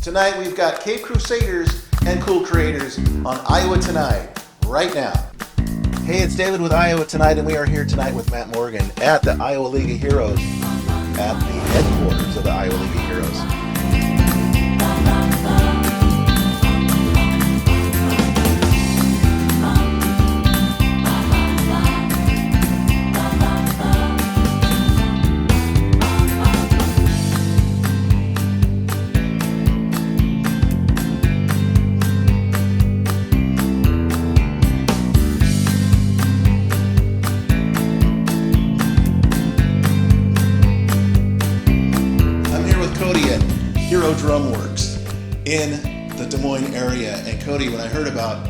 Tonight we've got Cape Crusaders and Cool Creators on Iowa Tonight, right now. Hey, it's David with Iowa Tonight, and we are here tonight with Matt Morgan at the Iowa League of Heroes, at the headquarters of the Iowa League of Heroes. Hero Drum Works in the Des Moines area. And Cody, when I heard about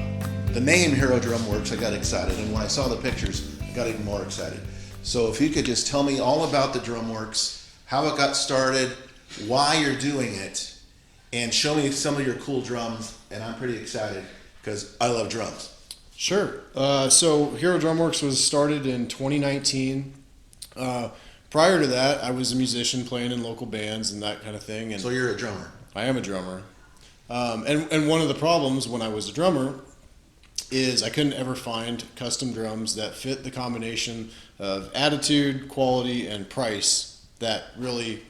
the name Hero Drum Works, I got excited. And when I saw the pictures, I got even more excited. So if you could just tell me all about the Drum Works, how it got started, why you're doing it, and show me some of your cool drums. And I'm pretty excited because I love drums. Sure. So Hero Drum Works was started in 2019. Prior to that, I was a musician playing in local bands and that kind of thing. And so you're a drummer? I am a drummer. And one of the problems when I was a drummer is I couldn't ever find custom drums that fit the combination of attitude, quality, and price that really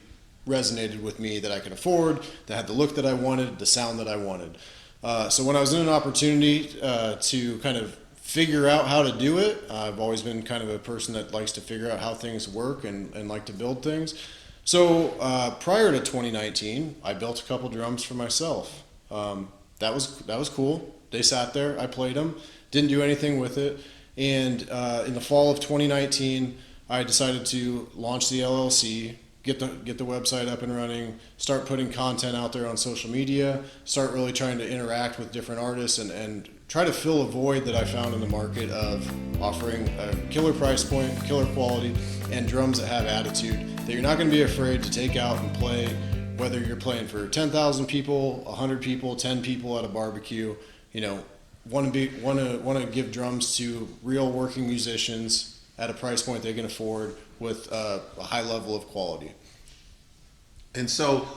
resonated with me, that I could afford, that had the look that I wanted, the sound that I wanted. So when I was in an opportunity to kind of figure out how to do it. I've always been kind of a person that likes to figure out how things work and like to build things. So prior to 2019, I built a couple drums for myself. That was cool. They sat there, I played them, didn't do anything with it. And in the fall of 2019, I decided to launch the LLC, get the website up and running, start putting content out there on social media, start really trying to interact with different artists and try to fill a void that I found in the market of offering a killer price point, killer quality, and drums that have attitude that you're not going to be afraid to take out and play, whether you're playing for 10,000 people, 100 people, 10 people at a barbecue. You know, want to give drums to real working musicians at a price point they can afford with a high level of quality. And so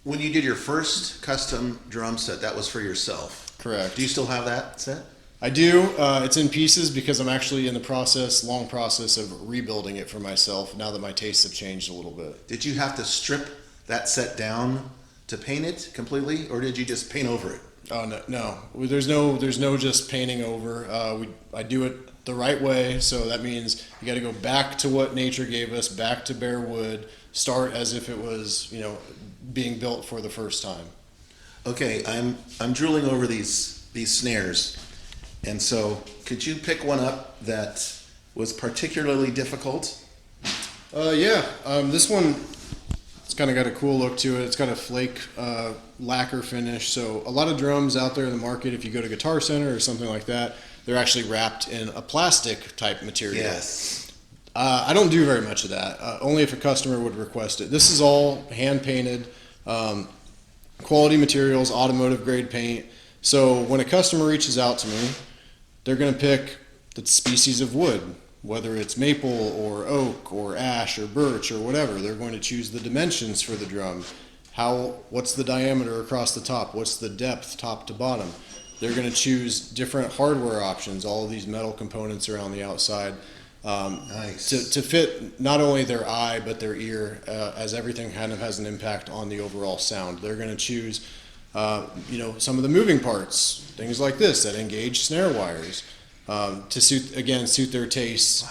when you did your first custom drum set, that was for yourself? Correct. Do you still have that set? I do. It's in pieces because I'm actually in the long process of rebuilding it for myself now that my tastes have changed a little bit. Did you have to strip that set down to paint it completely, or did you just paint over it? Oh no. There's no just painting over. I do it the right way, so that means you got to go back to what nature gave us, back to bare wood, start as if it was, being built for the first time. Okay, I'm drooling over these snares, and so could you pick one up that was particularly difficult? This one, it's kind of got a cool look to it. It's got a flake lacquer finish. So a lot of drums out there in the market, if you go to Guitar Center or something like that, they're actually wrapped in a plastic type material. Yes. I don't do very much of that, only if a customer would request it. This is all hand painted. Quality materials, automotive grade paint. So when a customer reaches out to me, they're going to pick the species of wood, whether it's maple or oak or ash or birch or whatever. They're going to choose the dimensions for the drum. What's the diameter across the top? What's the depth top to bottom? They're going to choose different hardware options, all of these metal components around the outside. Nice. To fit not only their eye but their ear, as everything kind of has an impact on the overall sound. They're going to choose some of the moving parts, things like this that engage snare wires, to suit their tastes.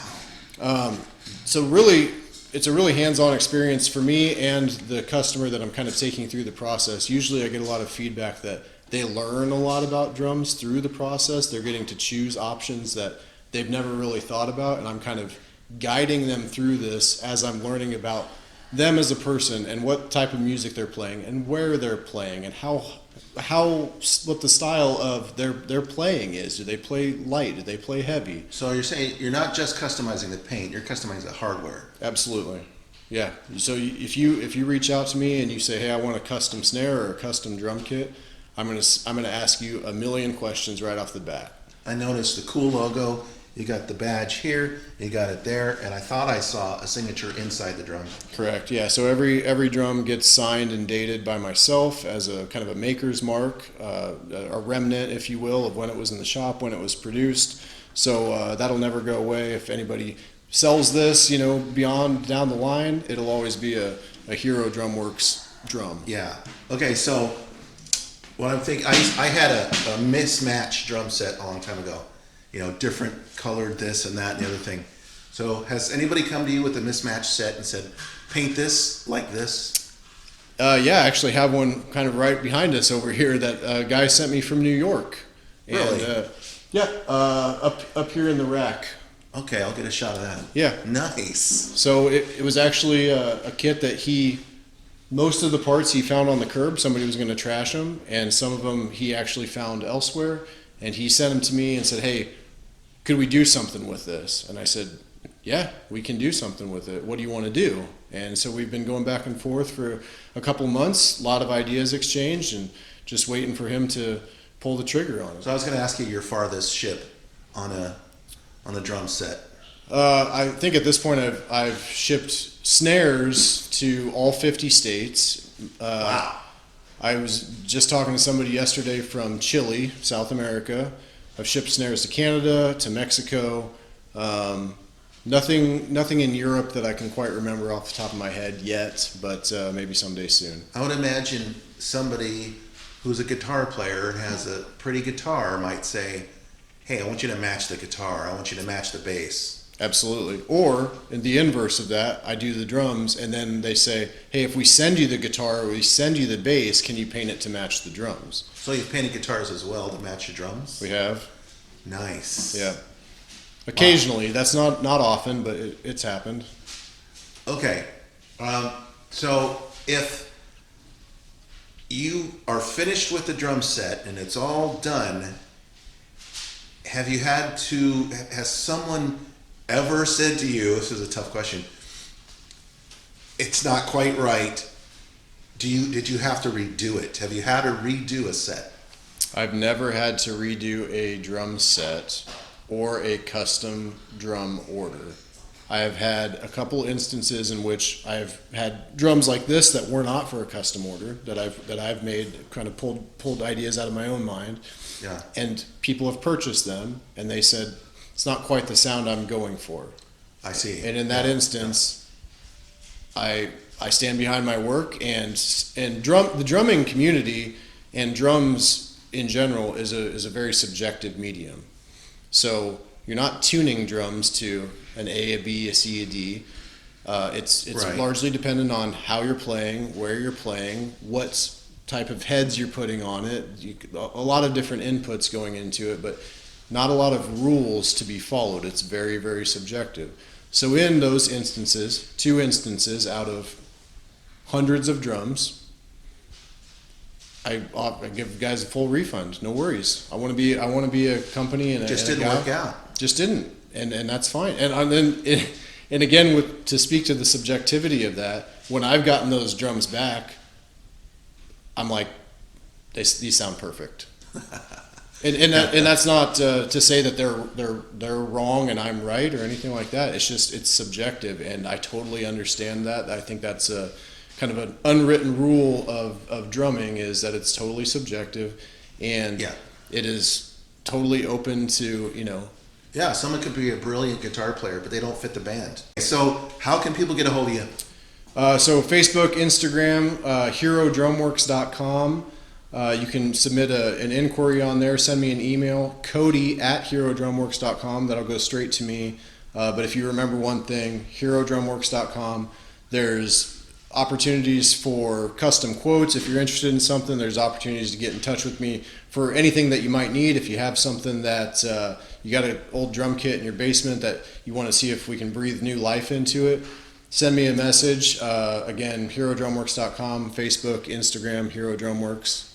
So really it's a really hands-on experience for me and the customer that I'm kind of taking through the process. Usually I get a lot of feedback that they learn a lot about drums through the process. They're getting to choose options that they've never really thought about, and I'm kind of guiding them through this as I'm learning about them as a person and what type of music they're playing and where they're playing and what the style of their playing is. Do they play light? Do they play heavy? So you're saying you're not just customizing the paint, you're customizing the hardware. Absolutely. Yeah. So if you reach out to me and you say, hey, I want a custom snare or a custom drum kit, I'm gonna ask you a million questions right off the bat. I noticed the cool logo you got the badge here, you got it there, and I thought I saw a signature inside the drum. Correct. Yeah. So every drum gets signed and dated by myself as a kind of a maker's mark, a remnant, if you will, of when it was in the shop, when it was produced. So that'll never go away. If anybody sells this, beyond down the line, it'll always be a Hero Drum Works drum. Yeah. Okay, so what I'm thinking, I had a mismatched drum set a long time ago. Different colored this and that and the other thing. So has anybody come to you with a mismatched set and said, paint this like this? Yeah, I actually have one kind of right behind us over here that a guy sent me from New York. Really? And, up here in the rack. Okay, I'll get a shot of that. Yeah. Nice. So it was actually a kit that most of the parts he found on the curb. Somebody was going to trash them, and some of them he actually found elsewhere. And he sent them to me and said, hey, could we do something with this? And I said, yeah, we can do something with it. What do you want to do? And so we've been going back and forth for a couple months, a lot of ideas exchanged, and just waiting for him to pull the trigger on it. So I was going to ask you your farthest ship on a drum set. I think at this point I've shipped snares to all 50 states. Wow. I was just talking to somebody yesterday from Chile, South America. I've shipped snares to Canada, to Mexico. Nothing in Europe that I can quite remember off the top of my head yet, but maybe someday soon. I would imagine somebody who's a guitar player and has a pretty guitar might say, hey, I want you to match the guitar. I want you to match the bass. Absolutely. Or in the inverse of that, I do the drums, and then they say, hey, if we send you the guitar or we send you the bass, can you paint it to match the drums? So you've painted guitars as well to match your drums? We have. Nice. Yeah. Occasionally. Wow. That's not often, but it's happened. Okay. So if you are finished with the drum set and it's all done, has someone ever said to you, this is a tough question, it's not quite right, did you have to redo it? Have you had to redo a set? I've never had to redo a drum set or a custom drum order. I have had a couple instances in which I've had drums like this that were not for a custom order, that I've made, kind of pulled ideas out of my own mind. Yeah. And people have purchased them, and they said, it's not quite the sound I'm going for. I see. And in that instance, I stand behind my work, and the drumming community and drums in general is a very subjective medium. So you're not tuning drums to an A, a B, a C, a D. It's right. largely dependent on how you're playing, where you're playing, what type of heads you're putting on it. A lot of different inputs going into it, but not a lot of rules to be followed. It's very, very subjective. So in those instances, 2 instances out of hundreds of drums, I give guys a full refund. No worries. I want to be a company and just didn't work out. Just didn't, and that's fine. And then and again, to speak to the subjectivity of that, when I've gotten those drums back, I'm like, these sound perfect. And that's not to say that they're wrong and I'm right or anything like that. It's just, it's subjective, and I totally understand that. I think that's a kind of an unwritten rule of drumming, is that it's totally subjective, and it is totally open to, Yeah, someone could be a brilliant guitar player, but they don't fit the band. So how can people get a hold of you? So Facebook, Instagram, herodrumworks.com. You can submit an inquiry on there. Send me an email, cody@herodrumworks.com. That'll go straight to me. But if you remember one thing, herodrumworks.com, there's opportunities for custom quotes. If you're interested in something, there's opportunities to get in touch with me for anything that you might need. If you have something that you got an old drum kit in your basement that you want to see if we can breathe new life into it, send me a message. Again, herodrumworks.com, Facebook, Instagram, Hero Drumworks.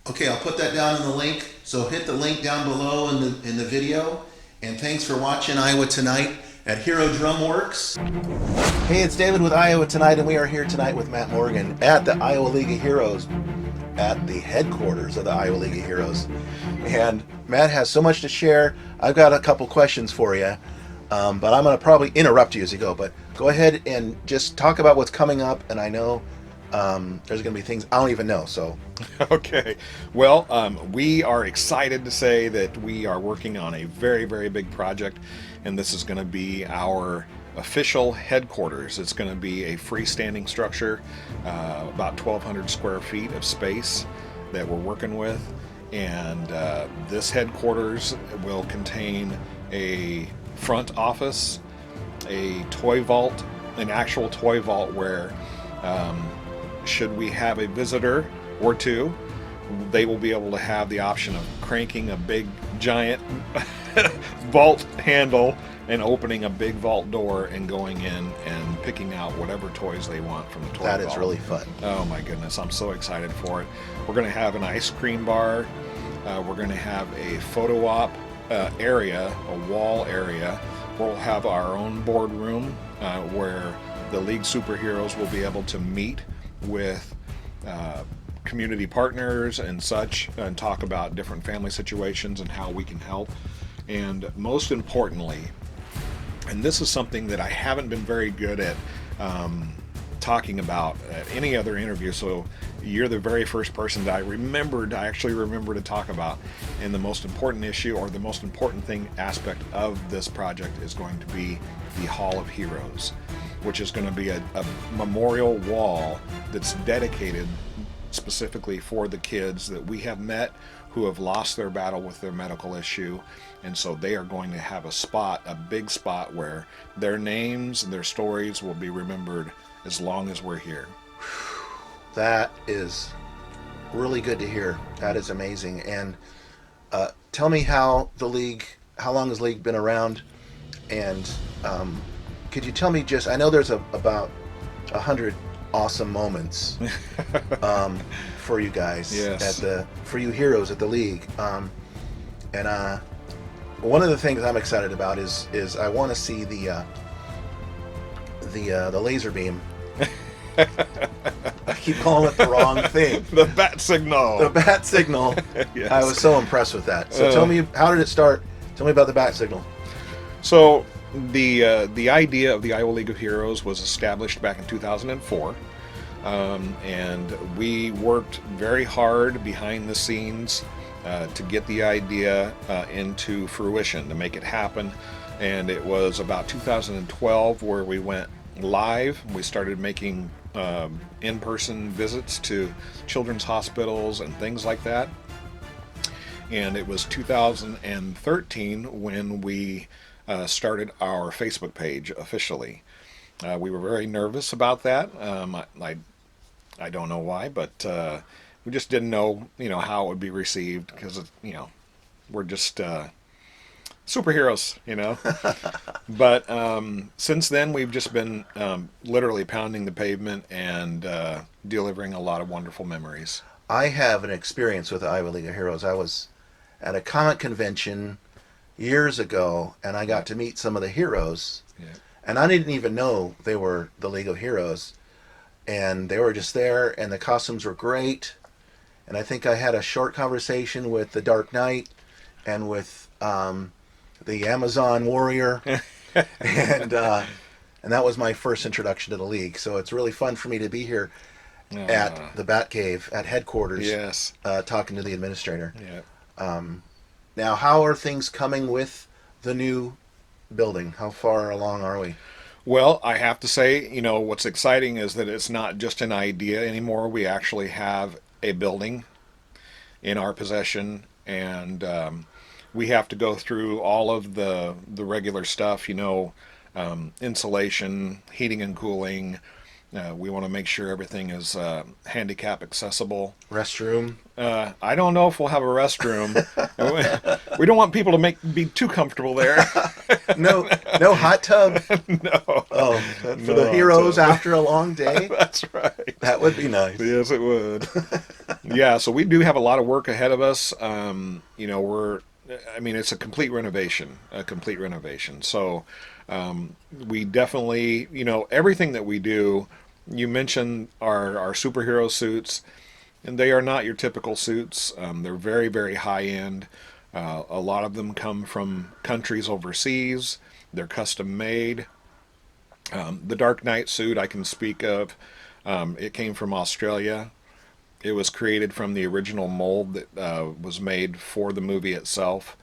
Okay, I'll put that down in the link. So hit the link down below in the video. And thanks for watching Iowa Tonight at Hero Drumworks. Hey, it's David with Iowa Tonight, and we are here tonight with Matt Morgan at the Iowa League of Heroes. at the headquarters of the Iowa League of Heroes. And Matt has so much to share. I've got a couple questions for you, but I'm going to probably interrupt you as you go. But go ahead and just talk about what's coming up. And I know there's going to be things I don't even know. So, Okay. Well, we are excited to say that we are working on a very, very big project, and this is going to be our official headquarters. It's going to be a freestanding structure, about 1,200 square feet of space that we're working with. And this headquarters will contain a front office, a toy vault, an actual toy vault where should we have a visitor or two, they will be able to have the option of cranking a big giant vault handle and opening a big vault door and going in and picking out whatever toys they want from the toy vault. that is really fun. Oh my goodness, I'm so excited for it. We're going to have an ice cream bar. We're going to have a photo op area, a wall area. We'll have our own boardroom where the League superheroes will be able to meet with community partners and such and talk about different family situations and how we can help. And most importantly, and this is something that I haven't been very good at talking about at any other interview, so you're the very first person that I actually remember to talk about. And the most important issue, or the most important thing, aspect of this project is going to be the Hall of Heroes, which is going to be a memorial wall that's dedicated specifically for the kids that we have met who have lost their battle with their medical issue. And so they are going to have a spot, a big spot, where their names and their stories will be remembered as long as we're here. That is really good to hear. That is amazing. And tell me how long has League been around? And could you tell me I know there's about 100 awesome moments for you guys, yes, for you heroes at the League. And one of the things I'm excited about is I want to see the laser beam. I keep calling it the wrong thing. The bat signal. The bat signal. Yes. I was so impressed with that. So tell me, how did it start? Tell me about the bat signal. So the idea of the Iowa League of Heroes was established back in 2004, and we worked very hard behind the scenes to get the idea into fruition, to make it happen. And it was about 2012 where we went live. We started making in-person visits to children's hospitals and things like that. And it was 2013 when we started our Facebook page officially. We were very nervous about that. I don't know why, but we just didn't know, how it would be received, because, we're just superheroes, But since then, we've just been literally pounding the pavement and delivering a lot of wonderful memories. I have an experience with the Iowa League of Heroes. I was at a comic convention years ago, and I got to meet some of the heroes. Yeah. And I didn't even know they were the League of Heroes. And they were just there, and the costumes were great. And I think I had a short conversation with the Dark Knight and with the Amazon Warrior. and that was my first introduction to the League. So it's really fun for me to be here at the Batcave, at headquarters, Yes. talking to the administrator. Yeah. Now, how are things coming with the new building? How far along are we? Well, I have to say, what's exciting is that it's not just an idea anymore. We actually have a building in our possession, and we have to go through all of the regular stuff, insulation, heating and cooling. We want to make sure everything is handicap accessible. Restroom? I don't know if we'll have a restroom. We don't want people to be too comfortable there. No hot tub? No. Oh, for the heroes after a long day? That's right. That would be nice. Yes, it would. Yeah, so we do have a lot of work ahead of us. It's a complete renovation. So we definitely, everything that we do, you mentioned our superhero suits. And they are not your typical suits. They're very, very high end. A lot of them come from countries overseas. They're custom made. The Dark Knight suit I can speak of. It came from Australia. It was created from the original mold that was made for the movie itself,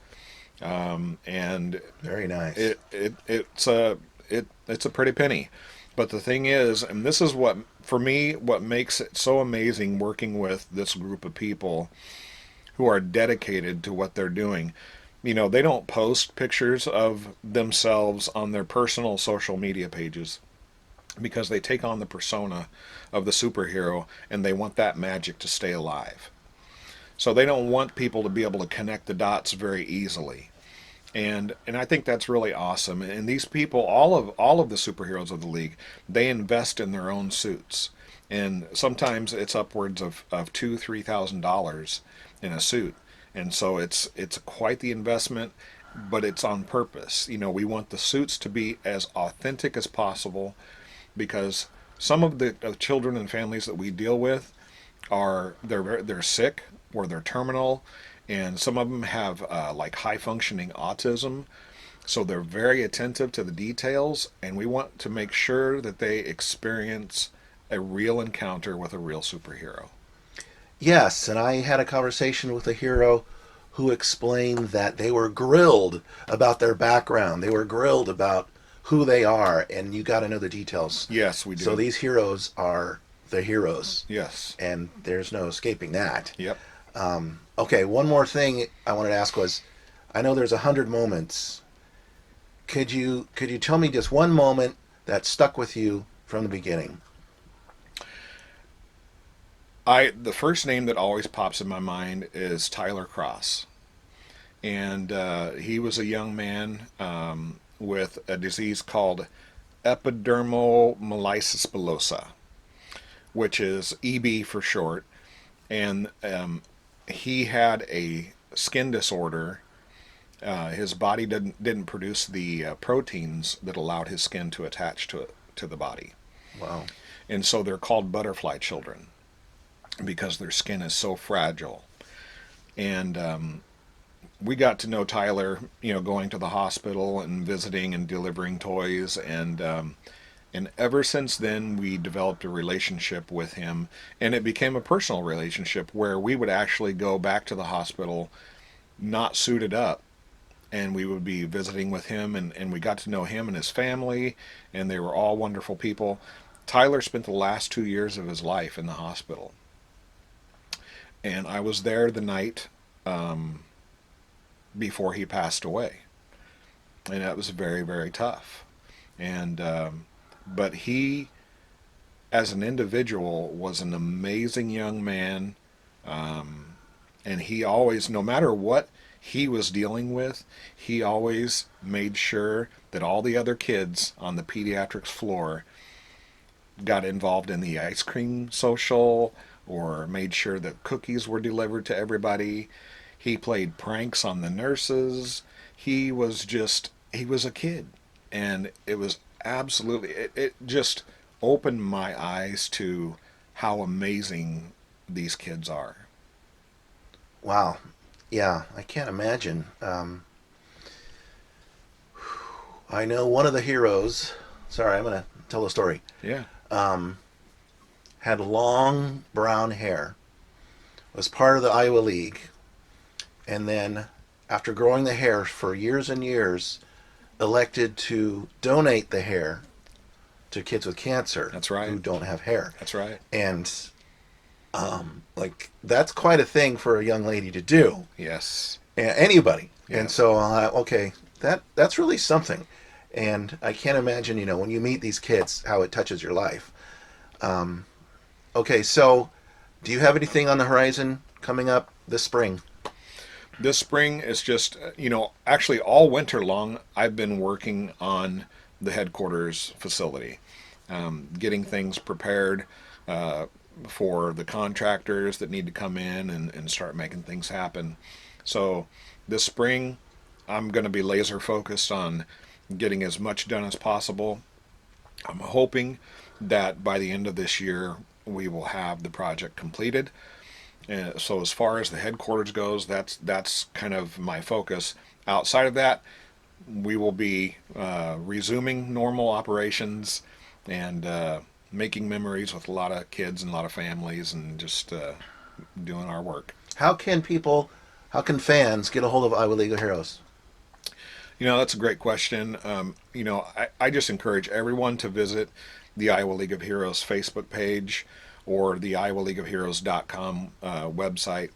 and Very nice. it's a pretty penny. But the thing is, and this is what for me what makes it so amazing working with this group of people who are dedicated to what they're doing. You know, they don't post pictures of themselves on their personal social media pages because they take on the persona of the superhero and they want that magic to stay alive. So they don't want people to be able to connect the dots very easily. And I think that's really awesome. And these people, all of the superheroes of the league, they invest in their own suits. And sometimes it's upwards of $2,000-$3,000 in a suit. And so it's quite the investment, but it's on purpose. You know, we want the suits to be as authentic as possible because some of the children and families that we deal with they're sick or they're terminal, and some of them have like high functioning autism, so they're very attentive to the details, and we want to make sure that they experience a real encounter with a real superhero. Yes, and I had a conversation with a hero who explained that they were grilled about their background. They were grilled about who they are, and you got to know the details. Yes, we do. So these heroes are the heroes. Yes. And there's no escaping that. Yep. Okay, one more thing I wanted to ask was, I know there's 100 moments. Could you tell me just one moment that stuck with you from the beginning? The first name that always pops in my mind is Tyler Cross, and he was a young man with a disease called epidermolysis bullosa, which is EB for short, and he had a skin disorder. His body didn't produce the proteins that allowed his skin to attach to the body. Wow. And so they're called butterfly children because their skin is so fragile. And we got to know Tyler, you know, going to the hospital and visiting and delivering toys, and ever since then we developed a relationship with him, and it became a personal relationship where we would actually go back to the hospital not suited up, and we would be visiting with him, and we got to know him and his family, and they were all wonderful people. Tyler spent the last 2 years of his life in the hospital. And I was there the night before he passed away. And that was very, very tough. And but he, as an individual, was an amazing young man. And he always, no matter what he was dealing with, he always made sure that all the other kids on the pediatrics floor got involved in the ice cream social, or made sure that cookies were delivered to everybody. He played pranks on the nurses. He was a kid. And it was absolutely, it just opened my eyes to how amazing these kids are. Wow. Yeah, I can't imagine. I know one of the heroes, sorry, I'm going to tell a story, Yeah. had long brown hair, was part of the Iowa League, and then after growing the hair for years and years, elected to donate the hair to kids with cancer. That's right. Who don't have hair. That's right. And like that's quite a thing for a young lady to do. Yes. Anybody. Yes. And so okay, that's really something. And I can't imagine, you know, when you meet these kids, how it touches your life. Okay, so do you have anything on the horizon coming up this spring? This spring is just, you know, actually all winter long, I've been working on the headquarters facility, getting things prepared for the contractors that need to come in and start making things happen. So this spring, I'm going to be laser focused on getting as much done as possible. I'm hoping that by the end of this year, we will have the project completed. And so as far as the headquarters goes, that's kind of my focus. Outside of that, we will be resuming normal operations and making memories with a lot of kids and a lot of families, and just doing our work. How can fans get a hold of Iowa League of Heroes? That's a great question. I just encourage everyone to visit the Iowa League of Heroes Facebook page or the iowaleagueofheroes.com website,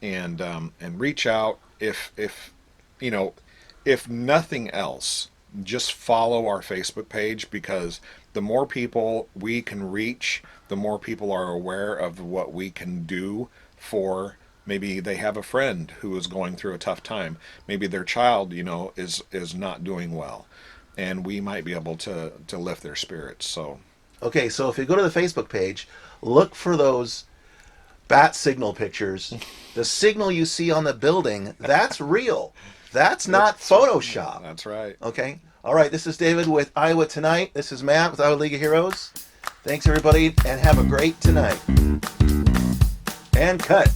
and reach out. If nothing else, just follow our Facebook page, because the more people we can reach, the more people are aware of what we can do for. Maybe they have a friend who is going through a tough time. Maybe their child, is not doing well, and we might be able to lift their spirits. So, okay, so if you go to the Facebook page, look for those bat signal pictures. The signal you see on the building, that's real. That's not Photoshop. That's right. Okay. All right. This is David with Iowa Tonight. This is Matt with Iowa League of Heroes. Thanks, everybody, and have a great tonight. And cut.